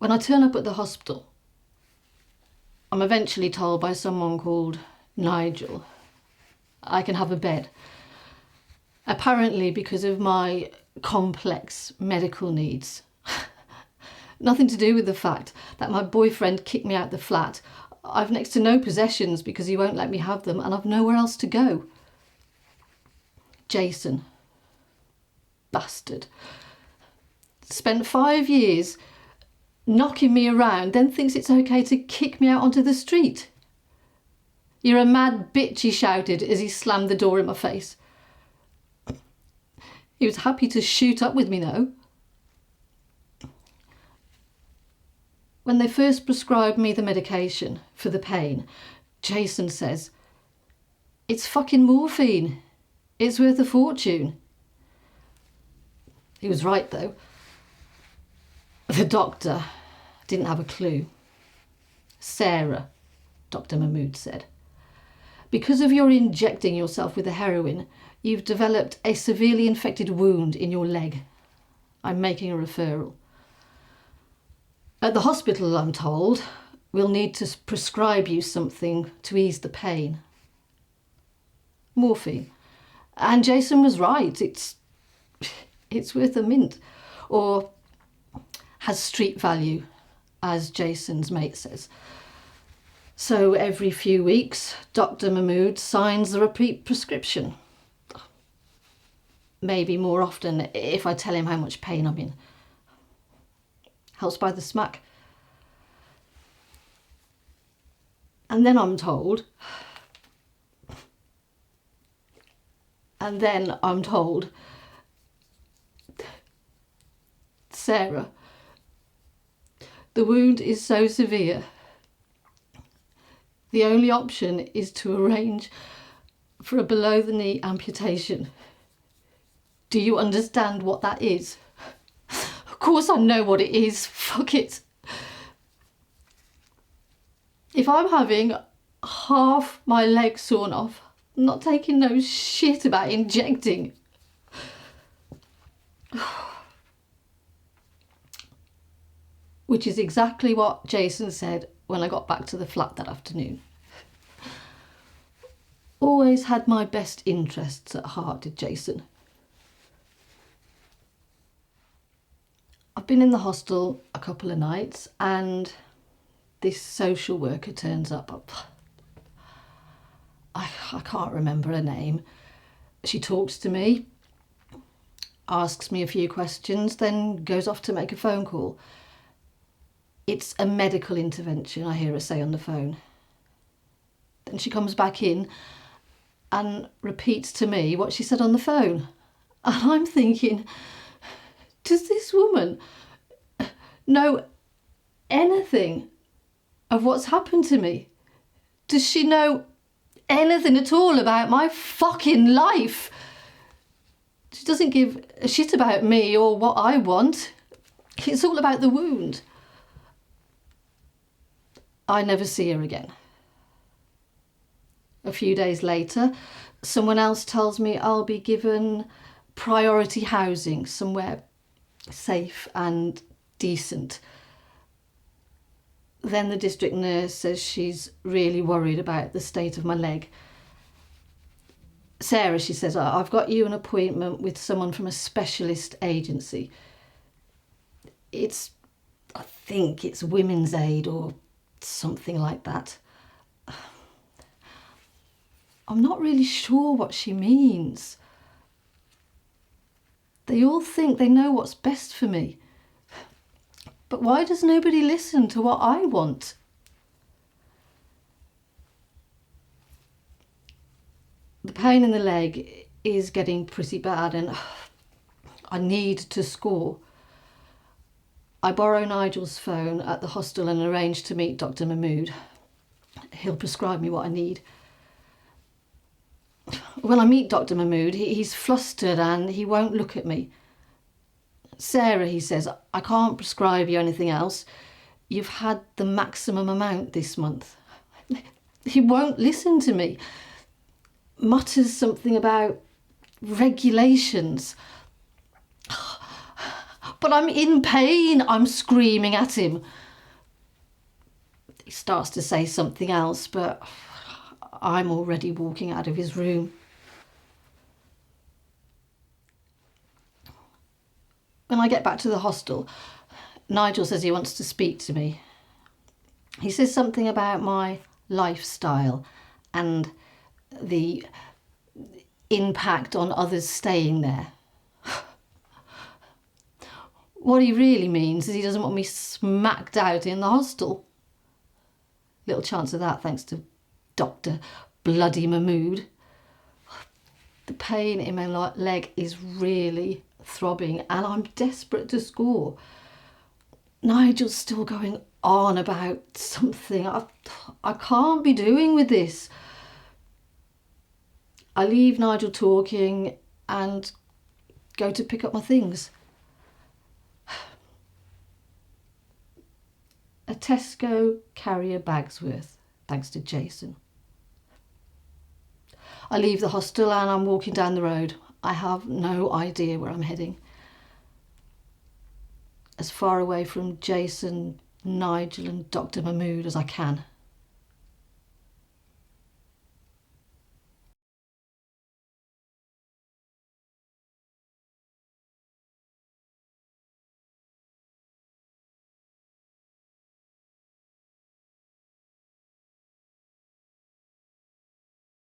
When I turn up at the hospital, I'm eventually told by someone called Nigel I can have a bed. Apparently because of my complex medical needs. Nothing to do with the fact that my boyfriend kicked me out the flat. I've next to no possessions because he won't let me have them, and I've nowhere else to go. Jason. Bastard. Spent 5 years knocking me around, then thinks it's okay to kick me out onto the street. You're a mad bitch, he shouted as he slammed the door in my face. He was happy to shoot up with me though. When they first prescribed me the medication for the pain, Jason says, "It's fucking morphine. It's worth a fortune." He was right though. The doctor didn't have a clue. Sara, Dr. Mahmood said, because of your injecting yourself with the heroin, you've developed a severely infected wound in your leg. I'm making a referral. At the hospital, I'm told, we'll need to prescribe you something to ease the pain. Morphine. And Jason was right. It's worth a mint. Or has street value, as Jason's mate says. So every few weeks, Dr. Mahmood signs the repeat prescription. Maybe more often if I tell him how much pain I'm in. Helps by the smack. And then I'm told Sara, the wound is so severe. The only option is to arrange for a below-the-knee amputation. Do you understand what that is? Of course I know what it is. Fuck it. If I'm having half my leg sawn off, I'm not taking no shit about injecting. Which is exactly what Jason said when I got back to the flat that afternoon. Always had my best interests at heart, did Jason. I've been in the hostel a couple of nights and this social worker turns up. I can't remember her name. She talks to me, asks me a few questions, then goes off to make a phone call. It's a medical intervention, I hear her say on the phone. Then she comes back in and repeats to me what she said on the phone. And I'm thinking, does this woman know anything of what's happened to me? Does she know anything at all about my fucking life? She doesn't give a shit about me or what I want. It's all about the wound. I never see her again. A few days later, someone else tells me I'll be given priority housing somewhere safe and decent. Then the district nurse says she's really worried about the state of my leg. Sara, she says, I've got you an appointment with someone from a specialist agency. I think it's Women's Aid or something like that. I'm not really sure what she means. They all think they know what's best for me. But why does nobody listen to what I want? The pain in the leg is getting pretty bad and I need to score. I borrow Nigel's phone at the hostel and arrange to meet Dr. Mahmood. He'll prescribe me what I need. When I meet Dr. Mahmood, he's flustered and he won't look at me. Sara, he says, I can't prescribe you anything else. You've had the maximum amount this month. He won't listen to me. Mutters something about regulations. But I'm in pain, I'm screaming at him. He starts to say something else, but I'm already walking out of his room. When I get back to the hostel, Nigel says he wants to speak to me. He says something about my lifestyle and the impact on others staying there. What he really means is he doesn't want me smacked out in the hostel. Little chance of that, thanks to Dr. Bloody Mahmood. The pain in my leg is really throbbing and I'm desperate to score. Nigel's still going on about something I can't be doing with this. I leave Nigel talking and go to pick up my things. A Tesco carrier bag's worth, thanks to Jason. I leave the hostel and I'm walking down the road. I have no idea where I'm heading. As far away from Jason, Nigel and Dr. Mahmood as I can.